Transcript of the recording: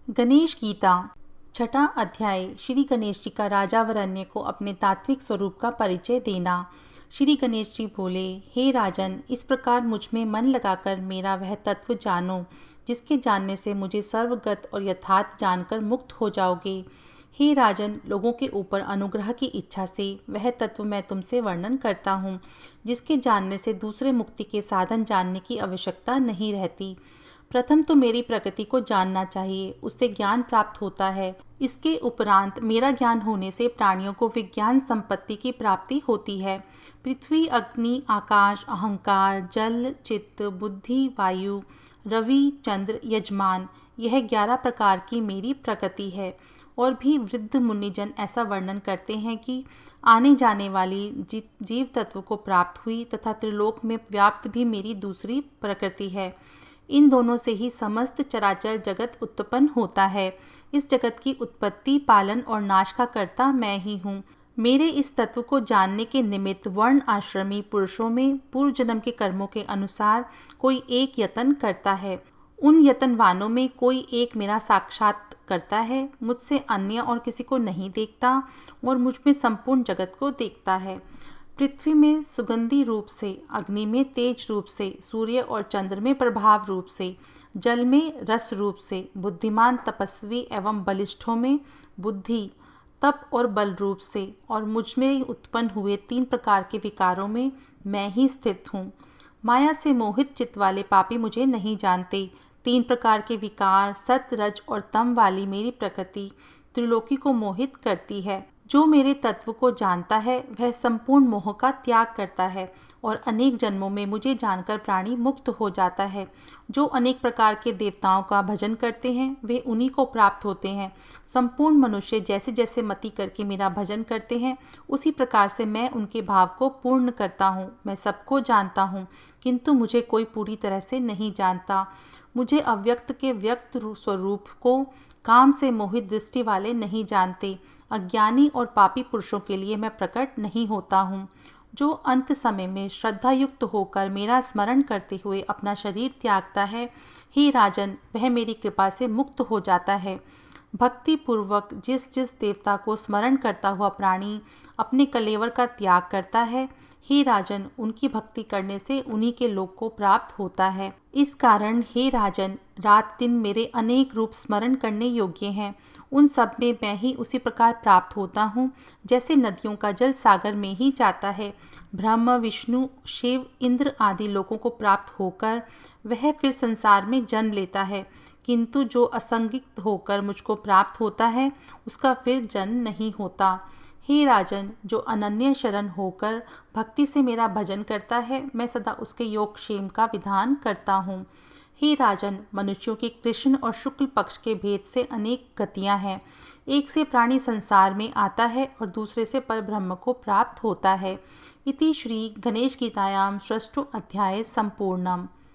गणेश गीता छठा अध्याय। श्री गणेश जी का राजा वरण्य को अपने तात्विक स्वरूप का परिचय देना। श्री गणेश जी बोले, हे राजन, इस प्रकार मुझ में मन लगाकर मेरा वह तत्व जानो जिसके जानने से मुझे सर्वगत और यथार्थ जानकर मुक्त हो जाओगे। हे राजन, लोगों के ऊपर अनुग्रह की इच्छा से वह तत्व मैं तुमसे वर्णन करता हूँ जिसके जानने से दूसरे मुक्ति के साधन जानने की आवश्यकता नहीं रहती। प्रथम तो मेरी प्रकृति को जानना चाहिए, उससे ज्ञान प्राप्त होता है। इसके उपरांत मेरा ज्ञान होने से प्राणियों को विज्ञान संपत्ति की प्राप्ति होती है। पृथ्वी, अग्नि, आकाश, अहंकार, जल, चित्त, बुद्धि, वायु, रवि, चंद्र, यजमान, यह 11 प्रकार की मेरी प्रकृति है। और भी वृद्ध मुनिजन ऐसा वर्णन करते हैं कि आने जाने वाली जीव तत्व को प्राप्त हुई तथा त्रिलोक में व्याप्त भी मेरी दूसरी प्रकृति है। इन दोनों से ही समस्त चराचर जगत उत्पन्न होता है। इस जगत की उत्पत्ति, पालन और नाश का कर्ता मैं ही हूँ। मेरे इस तत्व को जानने के निमित्त वर्ण आश्रमी पुरुषों में पूर्व जन्म के कर्मों के अनुसार कोई एक यत्न करता है। उन यत्नवानों में कोई एक मेरा साक्षात करता है, मुझसे अन्य और किसी को नहीं देखता और मुझ में संपूर्ण जगत को देखता है। पृथ्वी में सुगंधी रूप से, अग्नि में तेज रूप से, सूर्य और चंद्र में प्रभाव रूप से, जल में रस रूप से, बुद्धिमान, तपस्वी एवं बलिष्ठों में बुद्धि, तप और बल रूप से, और मुझ में उत्पन्न हुए 3 प्रकार के विकारों में मैं ही स्थित हूँ। माया से मोहित चित्त वाले पापी मुझे नहीं जानते। 3 प्रकार के विकार, सत, रज और तम वाली मेरी प्रकृति त्रिलोकी को मोहित करती है। जो मेरे तत्व को जानता है वह संपूर्ण मोह का त्याग करता है और अनेक जन्मों में मुझे जानकर प्राणी मुक्त हो जाता है। जो अनेक प्रकार के देवताओं का भजन करते हैं वे उन्हीं को प्राप्त होते हैं। संपूर्ण मनुष्य जैसे जैसे मति करके मेरा भजन करते हैं उसी प्रकार से मैं उनके भाव को पूर्ण करता हूँ। मैं सबको जानता हूँ किंतु मुझे कोई पूरी तरह से नहीं जानता। मुझे अव्यक्त के व्यक्त स्वरूप को काम से मोहित दृष्टि वाले नहीं जानते। अज्ञानी और पापी पुरुषों के लिए मैं प्रकट नहीं होता हूँ। जो अंत समय में श्रद्धा युक्त होकर मेरा स्मरण करते हुए अपना शरीर त्यागता है, हे राजन, वह मेरी कृपा से मुक्त हो जाता है। भक्ति पूर्वक जिस जिस देवता को स्मरण करता हुआ प्राणी अपने कलेवर का त्याग करता है, हे राजन, उनकी भक्ति करने से उन्हीं के लोक को प्राप्त होता है। इस कारण हे राजन, रात दिन मेरे अनेक रूप स्मरण करने योग्य हैं। उन सब में मैं ही उसी प्रकार प्राप्त होता हूँ जैसे नदियों का जल सागर में ही जाता है। ब्रह्म, विष्णु, शिव, इंद्र आदि लोगों को प्राप्त होकर वह फिर संसार में जन्म लेता है, किंतु जो असंगित होकर मुझको प्राप्त होता है उसका फिर जन्म नहीं होता। हे राजन, जो अनन्य शरण होकर भक्ति से मेरा भजन करता है मैं सदा उसके योगक्षेम का विधान करता हूँ। हे राजन, मनुष्यों के कृष्ण और शुक्ल पक्ष के भेद से अनेक गतियाँ हैं। एक से प्राणी संसार में आता है और दूसरे से परब्रह्म को प्राप्त होता है। इति श्री गणेश गीतायां षष्ठो अध्याय संपूर्णम।